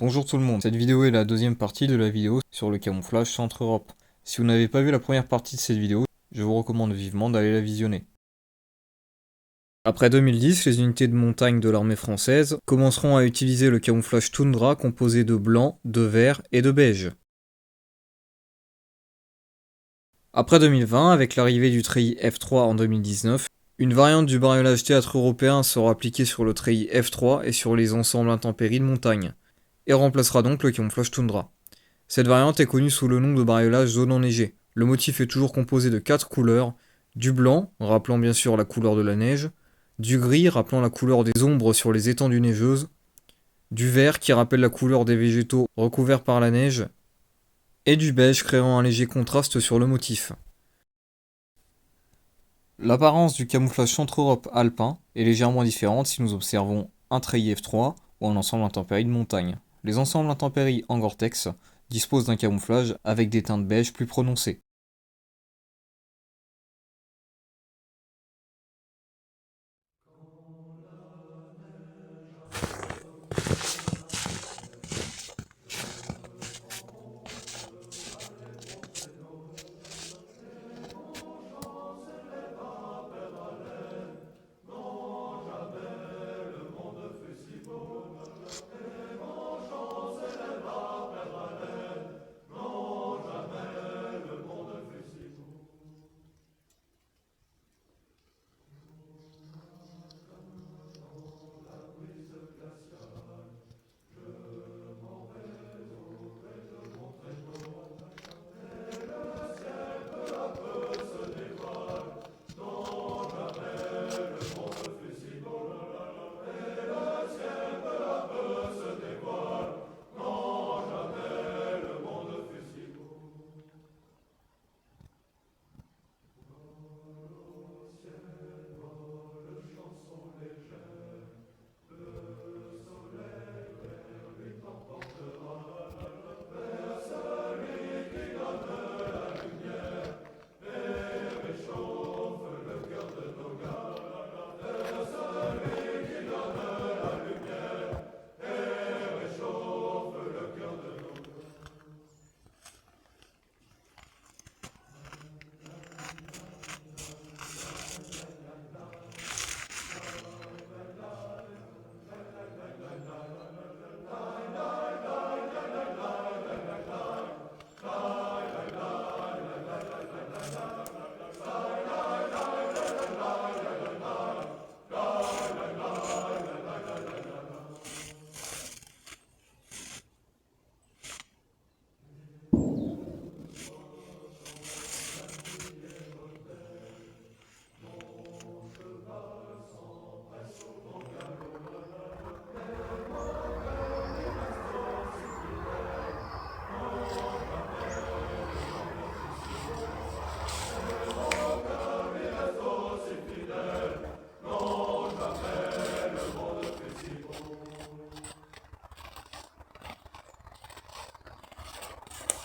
Bonjour tout le monde, cette vidéo est la deuxième partie de la vidéo sur le camouflage Centre-Europe. Si vous n'avez pas vu la première partie de cette vidéo, je vous recommande vivement d'aller la visionner. Après 2010, les unités de montagne de l'armée française commenceront à utiliser le camouflage toundra composé de blanc, de vert et de beige. Après 2020, avec l'arrivée du treillis F3 en 2019, une variante du bariolage théâtre européen sera appliquée sur le treillis F3 et sur les ensembles intempéries de montagne, et remplacera donc le camouflage toundra. Cette variante est connue sous le nom de bariolage zone enneigée. Le motif est toujours composé de 4 couleurs, du blanc, rappelant bien sûr la couleur de la neige, du gris, rappelant la couleur des ombres sur les étendues neigeuses, du vert qui rappelle la couleur des végétaux recouverts par la neige, et du beige créant un léger contraste sur le motif. L'apparence du camouflage Centre-Europe alpin est légèrement différente si nous observons un treillis F3 ou un ensemble intempéries de montagne. Les ensembles intempéries en Gore-Tex disposent d'un camouflage avec des teintes beige plus prononcées.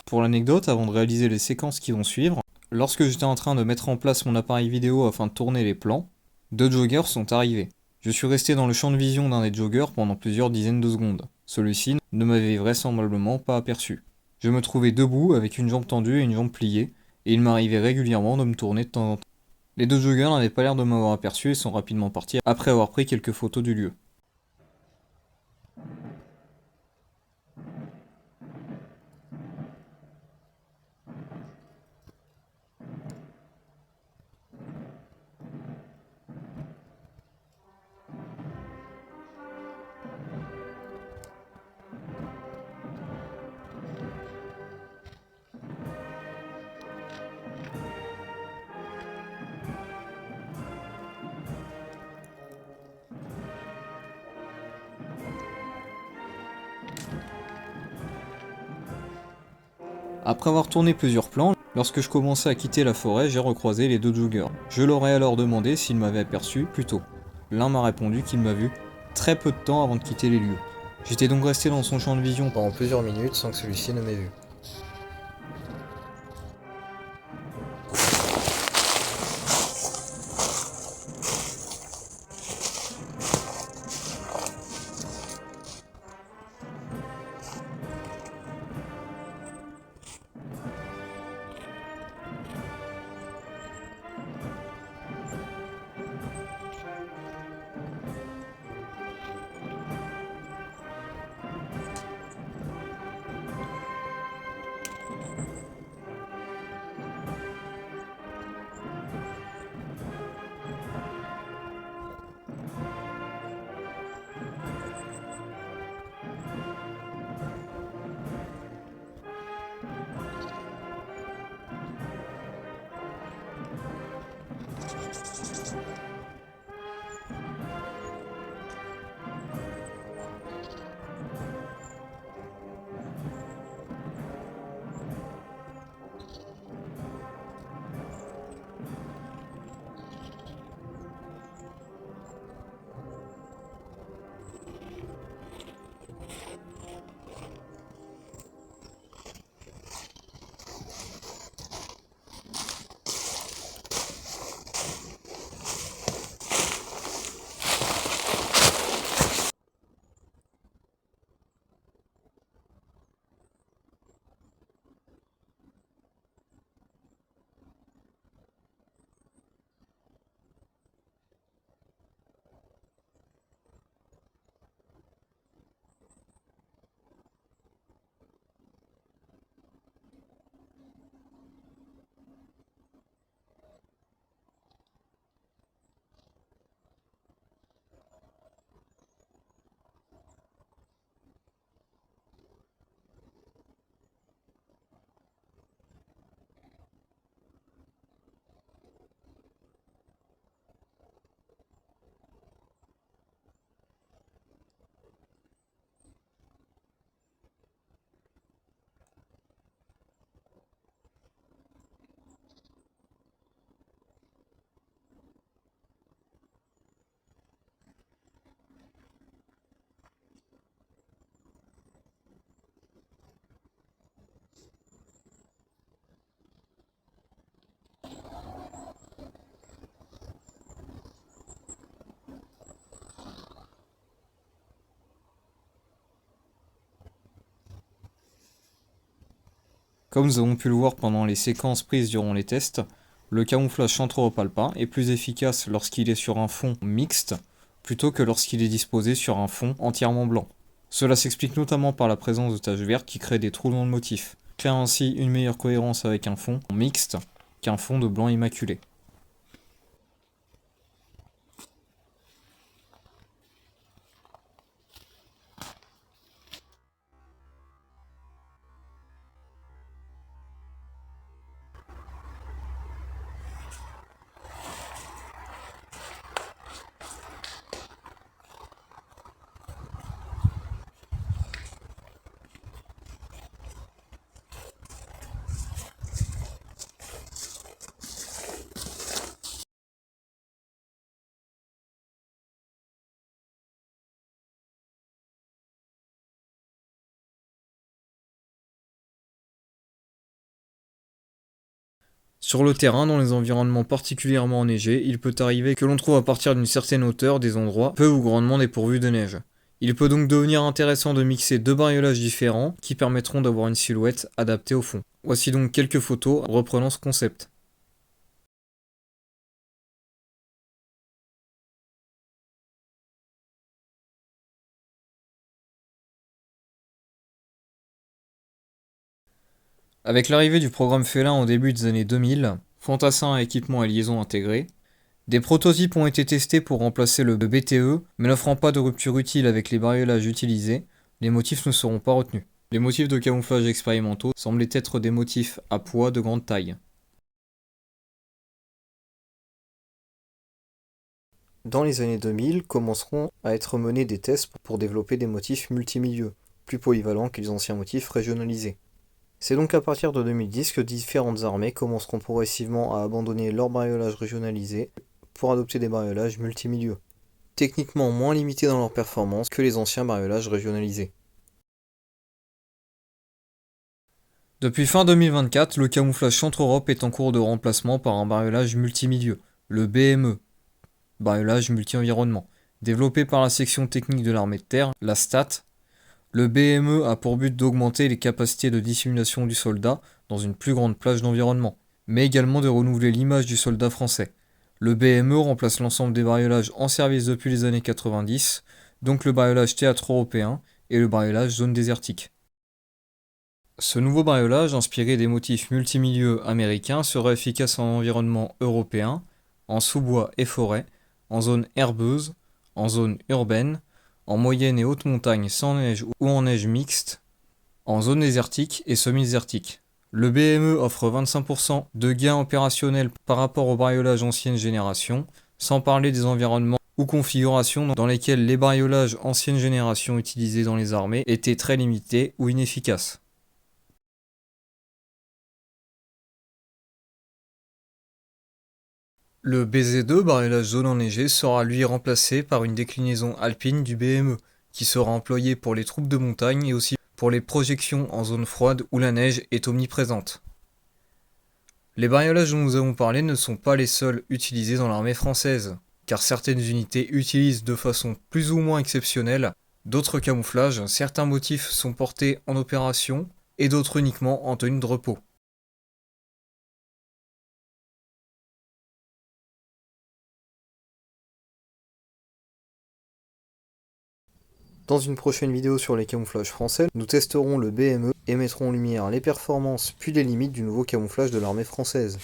Pour l'anecdote, avant de réaliser les séquences qui vont suivre, lorsque j'étais en train de mettre en place mon appareil vidéo afin de tourner les plans, 2 joggers sont arrivés. Je suis resté dans le champ de vision d'un des joggers pendant plusieurs dizaines de secondes. Celui-ci ne m'avait vraisemblablement pas aperçu. Je me trouvais debout avec une jambe tendue et une jambe pliée, et il m'arrivait régulièrement de me tourner de temps en temps. Les 2 joggers n'avaient pas l'air de m'avoir aperçu et sont rapidement partis après avoir pris quelques photos du lieu. Après avoir tourné plusieurs plans, lorsque je commençais à quitter la forêt, j'ai recroisé les 2 joggers. Je leur ai alors demandé s'ils m'avaient aperçu plus tôt. L'un m'a répondu qu'il m'a vu très peu de temps avant de quitter les lieux. J'étais donc resté dans son champ de vision pendant plusieurs minutes sans que celui-ci ne m'ait vu. Comme nous avons pu le voir pendant les séquences prises durant les tests, le camouflage centro-palpin est plus efficace lorsqu'il est sur un fond mixte plutôt que lorsqu'il est disposé sur un fond entièrement blanc. Cela s'explique notamment par la présence de taches vertes qui créent des trous dans le motif, créant ainsi une meilleure cohérence avec un fond mixte qu'un fond de blanc immaculé. Sur le terrain, dans les environnements particulièrement enneigés, il peut arriver que l'on trouve à partir d'une certaine hauteur des endroits peu ou grandement dépourvus de neige. Il peut donc devenir intéressant de mixer deux bariolages différents qui permettront d'avoir une silhouette adaptée au fond. Voici donc quelques photos reprenant ce concept. Avec l'arrivée du programme Félin au début des années 2000, fantassin à équipement et liaison intégrés, des prototypes ont été testés pour remplacer le BTE, mais n'offrant pas de rupture utile avec les bariolages utilisés, les motifs ne seront pas retenus. Les motifs de camouflage expérimentaux semblaient être des motifs à poids de grande taille. Dans les années 2000, commenceront à être menés des tests pour développer des motifs multimilieux, plus polyvalents que les anciens motifs régionalisés. C'est donc à partir de 2010 que différentes armées commenceront progressivement à abandonner leur bariolage régionalisé pour adopter des bariolages multimilieux, techniquement moins limités dans leur performance que les anciens bariolages régionalisés. Depuis fin 2024, le camouflage Centre-Europe est en cours de remplacement par un bariolage multimilieu, le BME, bariolage multi-environnement. Développé par la section technique de l'armée de terre, la STAT, le BME a pour but d'augmenter les capacités de dissimulation du soldat dans une plus grande plage d'environnement, mais également de renouveler l'image du soldat français. Le BME remplace l'ensemble des bariolages en service depuis les années 90, donc le bariolage théâtre européen et le bariolage zone désertique. Ce nouveau bariolage, inspiré des motifs multimilieux américains, sera efficace en environnement européen, en sous-bois et forêt, en zone herbeuse, en zone urbaine, en moyenne et haute montagne sans neige ou en neige mixte, en zone désertique et semi-désertique. Le BME offre 25% de gains opérationnels par rapport au bariolage ancienne génération, sans parler des environnements ou configurations dans lesquelles les bariolages ancienne génération utilisés dans les armées étaient très limités ou inefficaces. Le BZ2, bariolage zone enneigée, sera lui remplacé par une déclinaison alpine du BME, qui sera employé pour les troupes de montagne et aussi pour les projections en zone froide où la neige est omniprésente. Les bariolages dont nous avons parlé ne sont pas les seuls utilisés dans l'armée française, car certaines unités utilisent de façon plus ou moins exceptionnelle d'autres camouflages, certains motifs sont portés en opération et d'autres uniquement en tenue de repos. Dans une prochaine vidéo sur les camouflages français, nous testerons le BME et mettrons en lumière les performances puis les limites du nouveau camouflage de l'armée française.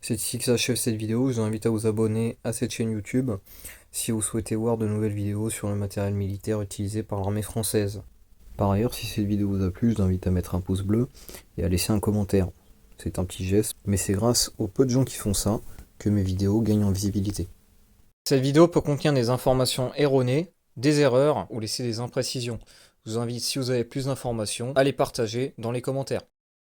C'est ici que s'achève cette vidéo, je vous invite à vous abonner à cette chaîne YouTube si vous souhaitez voir de nouvelles vidéos sur le matériel militaire utilisé par l'armée française. Par ailleurs, si cette vidéo vous a plu, je vous invite à mettre un pouce bleu et à laisser un commentaire. C'est un petit geste, mais c'est grâce aux peu de gens qui font ça que mes vidéos gagnent en visibilité. Cette vidéo peut contenir des informations erronées, des erreurs ou laisser des imprécisions. Je vous invite, si vous avez plus d'informations, à les partager dans les commentaires.